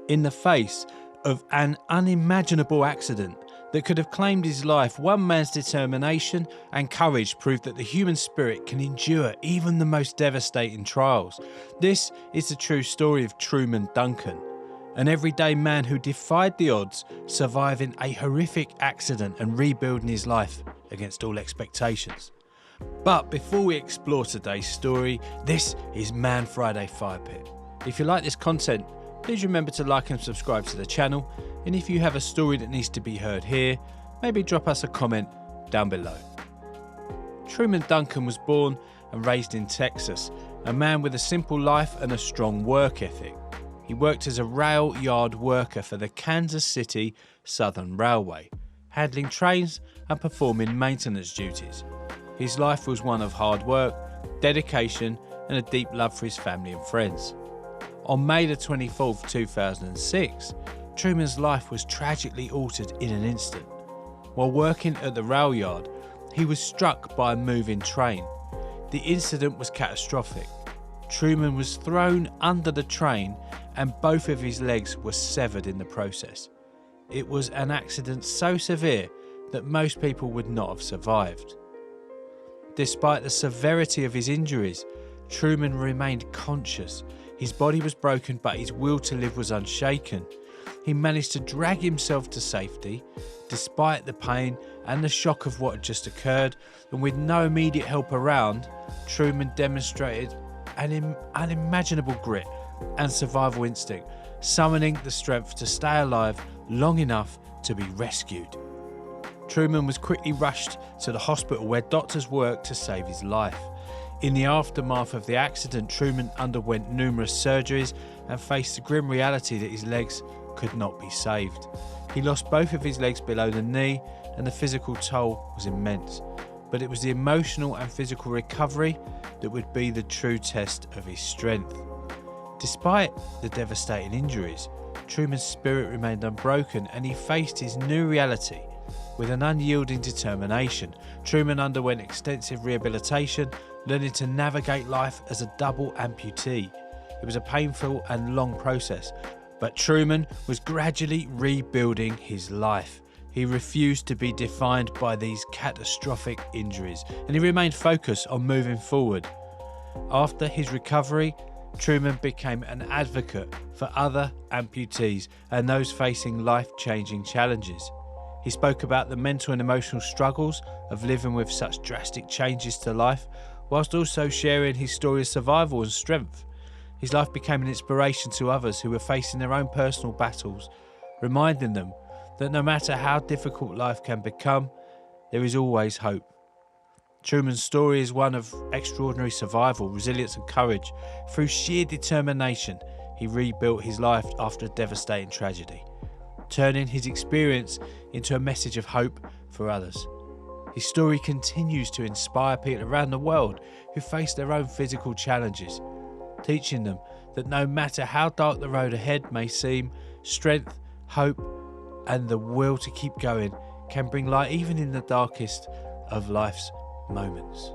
In the face of an unimaginable accident that could have claimed his life, one man's determination and courage proved that the human spirit can endure even the most devastating trials. This is the true story of Truman Duncan, an everyday man who defied the odds, surviving a horrific accident and rebuilding his life against all expectations. But before we explore today's story, this is Man Friday Fire Pit. If you like this content, please remember to like and subscribe to the channel, and if you have a story that needs to be heard here, maybe drop us a comment down below. Truman Duncan was born and raised in Texas, a man with a simple life and a strong work ethic. He worked as a rail yard worker for the Kansas City Southern Railway, handling trains and performing maintenance duties. His life was one of hard work, dedication, and a deep love for his family and friends. On May the 24th, 2006, Truman's life was tragically altered in an instant. While working at the rail yard, he was struck by a moving train. The incident was catastrophic. Truman was thrown under the train and both of his legs were severed in the process. It was an accident so severe that most people would not have survived. Despite the severity of his injuries, Truman remained conscious. His body was broken, but his will to live was unshaken. He managed to drag himself to safety, despite the pain and the shock of what had just occurred, and with no immediate help around, Truman demonstrated an unimaginable grit and survival instinct, summoning the strength to stay alive long enough to be rescued. Truman was quickly rushed to the hospital where doctors worked to save his life. In the aftermath of the accident, Truman underwent numerous surgeries and faced the grim reality that his legs could not be saved. He lost both of his legs below the knee and the physical toll was immense. But it was the emotional and physical recovery that would be the true test of his strength. Despite the devastating injuries, Truman's spirit remained unbroken and he faced his new reality with an unyielding determination. Truman underwent extensive rehabilitation, learning to navigate life as a double amputee. It was a painful and long process, but Truman was gradually rebuilding his life. He refused to be defined by these catastrophic injuries, and he remained focused on moving forward. After his recovery, Truman became an advocate for other amputees and those facing life-changing challenges. He spoke about the mental and emotional struggles of living with such drastic changes to life, whilst also sharing his story of survival and strength. His life became an inspiration to others who were facing their own personal battles, reminding them that no matter how difficult life can become, there is always hope. Truman's story is one of extraordinary survival, resilience and courage. Through sheer determination, he rebuilt his life after a devastating tragedy, turning his experience into a message of hope for others. His story continues to inspire people around the world who face their own physical challenges, teaching them that no matter how dark the road ahead may seem, strength, hope, and the will to keep going can bring light even in the darkest of life's moments.